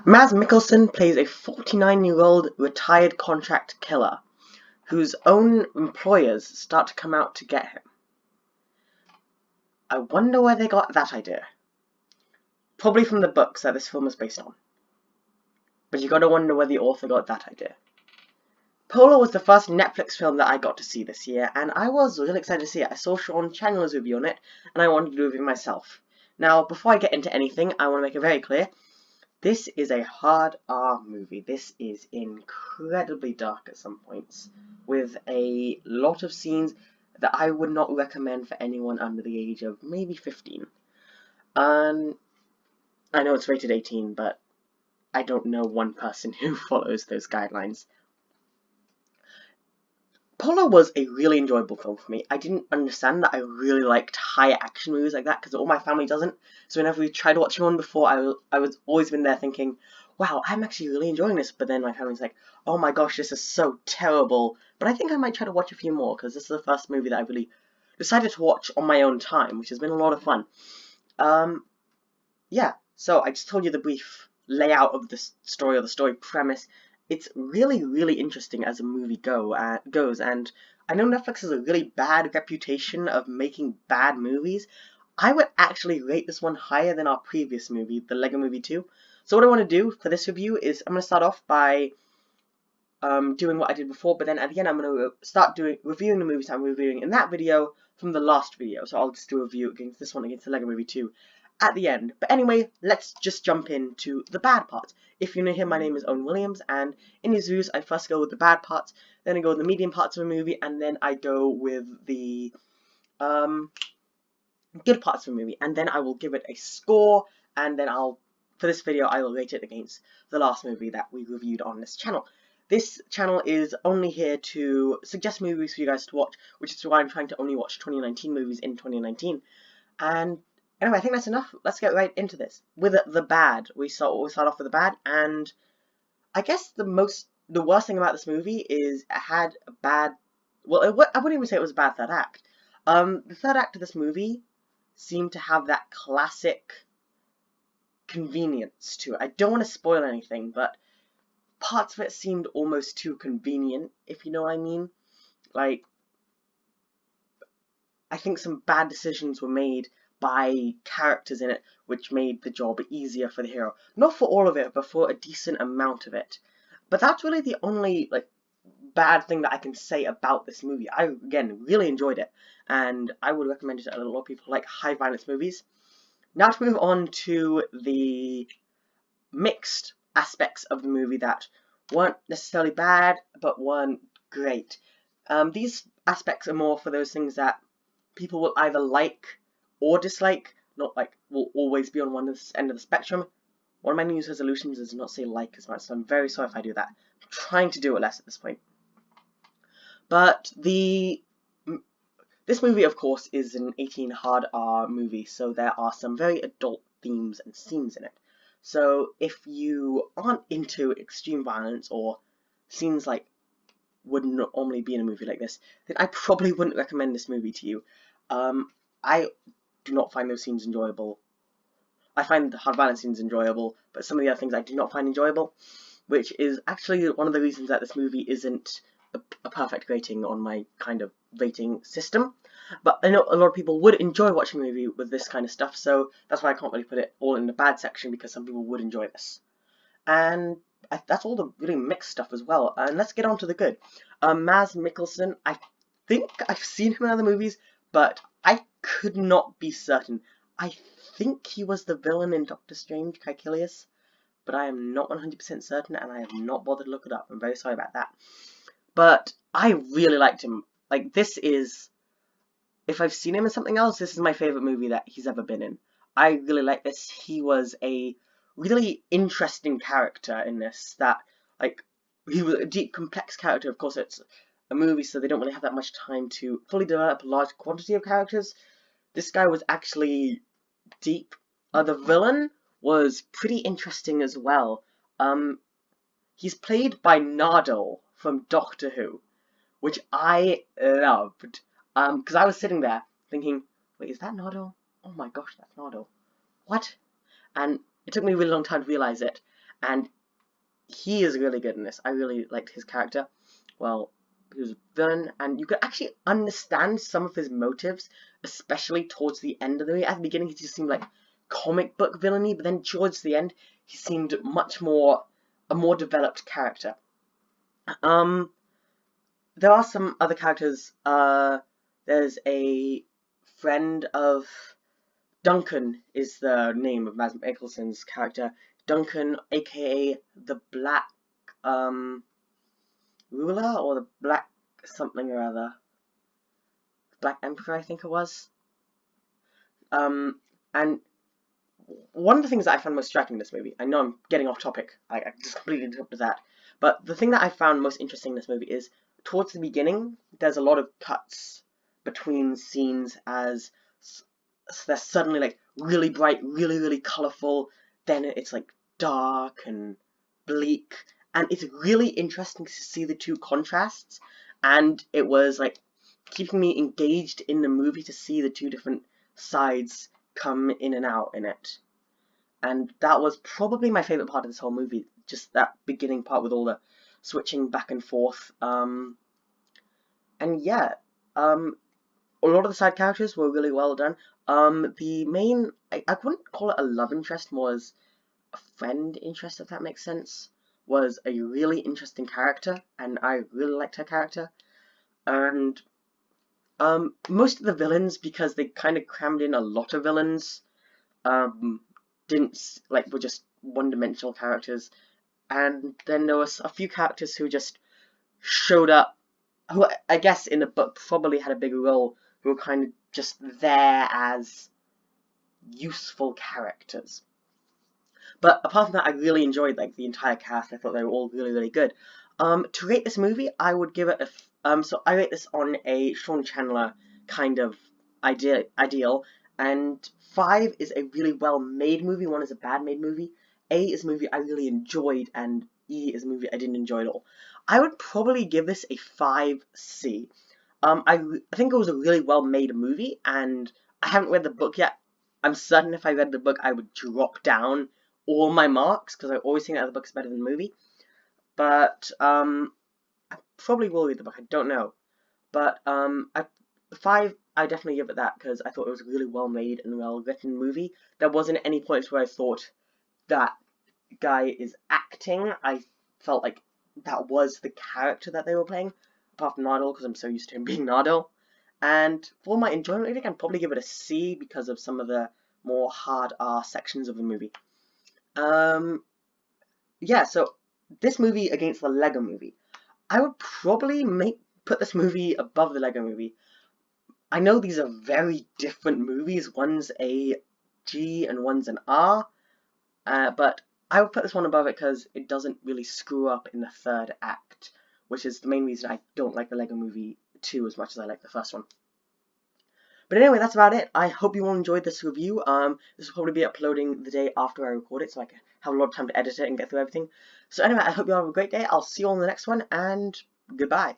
Mads Mikkelsen plays a 49-year-old retired contract killer whose own employers start to come out to get him. I wonder where they got that idea. Probably from the books that this film is based on. But you gotta wonder where the author got that idea. Polo was the first Netflix film that I got to see this year, and I was really excited to see it. I saw Sean Chandler's review on it, and I wanted to do a review myself. Now, before I get into anything, I want to make it very clear, this is a hard R movie. This is incredibly dark at some points, with a lot of scenes that I would not recommend for anyone under the age of maybe 15. I know it's rated 18, but I don't know one person who follows those guidelines. Polo was a really enjoyable film for me. I didn't understand that I really liked higher action movies like that because all my family doesn't. So whenever we tried watching one before, I was always been there thinking, wow, I'm actually really enjoying this. But then my family's like, oh my gosh, this is so terrible. But I think I might try to watch a few more because this is the first movie that I really decided to watch on my own time, which has been a lot of fun. Yeah, so I just told you the brief layout of the story or the story premise. It's really, really interesting as a movie goes, and I know Netflix has a really bad reputation of making bad movies. I would actually rate this one higher than our previous movie, the Lego Movie 2. So what I want to do for this review is I'm going to start off by doing what I did before, but then at the end I'm going to start reviewing the movies I'm reviewing in that video from the last video. So I'll just do a review against this one against the Lego Movie 2 at the end. But anyway, let's just jump into the bad parts. If you're new here, my name is Owen Williams, and in these reviews I first go with the bad parts, then I go with the medium parts of a movie, and then I go with the good parts of a movie, and then I will give it a score, and then for this video I will rate it against the last movie that we reviewed on this channel. This channel is only here to suggest movies for you guys to watch, which is why I'm trying to only watch 2019 movies in 2019. And anyway, I think that's enough. Let's get right into this. With the bad, we start off with the bad, and I guess the worst thing about this movie is it had a bad, well, I wouldn't even say it was a bad third act. The third act of this movie seemed to have that classic convenience to it. I don't want to spoil anything, but parts of it seemed almost too convenient, if you know what I mean. Like, I think some bad decisions were made by characters in it, which made the job easier for the hero. Not for all of it, but for a decent amount of it. But that's really the only, bad thing that I can say about this movie. I, again, really enjoyed it, and I would recommend it to a lot of people who like high violence movies. Now to move on to the mixed aspects of the movie that weren't necessarily bad, but weren't great. These aspects are more for those things that people will either like or dislike, not like will always be on one end of the spectrum. One of my New Year's resolutions is to not say like as much, so I'm very sorry if I do that. I'm trying to do it less at this point. But this movie, of course, is an 18 hard R movie, so there are some very adult themes and scenes in it. So if you aren't into extreme violence or scenes like would normally be in a movie like this, then I probably wouldn't recommend this movie to you. I do not find those scenes enjoyable. I find the hard violence scenes enjoyable, but some of the other things I do not find enjoyable, which is actually one of the reasons that this movie isn't a perfect rating on my kind of rating system. But I know a lot of people would enjoy watching a movie with this kind of stuff, so that's why I can't really put it all in the bad section, because some people would enjoy this. And that's all the really mixed stuff as well. And let's get on to the good. Mads Mikkelsen, I think I've seen him in other movies, but I could not be certain. I think he was the villain in Doctor Strange, Caecilius, but I am not 100% certain, and I have not bothered to look it up. I'm very sorry about that. But I really liked him. Like, this is, if I've seen him in something else, this is my favourite movie that he's ever been in. I really like this. He was a really interesting character in this, that, like, he was a deep, complex character. Of course, it's a movie, so they don't really have that much time to fully develop a large quantity of characters. This guy was actually deep. The villain was pretty interesting as well. He's played by Nardole from Doctor Who, which I loved. Because I was sitting there thinking, wait, is that Nardole? Oh my gosh, that's Nardole. What? And it took me a really long time to realise it. and he is really good in this. I really liked his character. Well, he was a villain, and you could actually understand some of his motives, especially towards the end of the movie. At the beginning, he just seemed like comic book villainy, but then towards the end, he seemed a more developed character. There are some other characters. There's a friend of Duncan is the name of Mads Mikkelsen's character. Duncan, aka the Black Ruler, or the Black something or other. Black Emperor, I think it was. And one of the things that I found most striking in this movie, I know I'm getting off topic, I just completely jumped to that, but the thing that I found most interesting in this movie is, towards the beginning, there's a lot of cuts between scenes as they're suddenly like really bright, really colourful, then it's like dark and bleak, and it's really interesting to see the two contrasts, and it was like keeping me engaged in the movie to see the two different sides come in and out in it. And that was probably my favourite part of this whole movie, just that beginning part with all the switching back and forth. And yeah, a lot of the side characters were really well done. The main, I wouldn't call it a love interest, more as a friend interest, if that makes sense, was a really interesting character, and I really liked her character. And most of the villains, because they kind of crammed in a lot of villains, were just one-dimensional characters, and then there was a few characters who just showed up, who I guess in the book probably had a bigger role, who were kind of just there as useful characters. But apart from that, I really enjoyed like the entire cast. I thought they were all really good. To rate this movie, I would give it a so I rate this on a Sean Chandler kind of ideal, and 5 is a really well made movie, 1 is a bad made movie, A is a movie I really enjoyed, and E is a movie I didn't enjoy at all. I would probably give this a 5C. I think it was a really well made movie, and I haven't read the book yet. I'm certain if I read the book I would drop down all my marks, because I always think that the book's better than the movie. But I probably will read the book, I don't know. But 5, I definitely give it that, because I thought it was a really well made and well written movie. There wasn't any points where I thought that guy is acting. I felt like that was the character that they were playing, apart from Nardole, because I'm so used to him being Nardole. And for my enjoyment rating, I'd probably give it a C because of some of the more hard R sections of the movie. Yeah, so this movie against the Lego Movie, I would probably put this movie above the Lego Movie. I know these are very different movies. One's a G and one's an R, but I would put this one above it because it doesn't really screw up in the third act, which is the main reason I don't like the Lego Movie 2 as much as I like the first one. But anyway, that's about it. I hope you all enjoyed this review. This will probably be uploading the day after I record it, so I can have a lot of time to edit it and get through everything. So anyway, I hope you all have a great day. I'll see you all in the next one, and goodbye.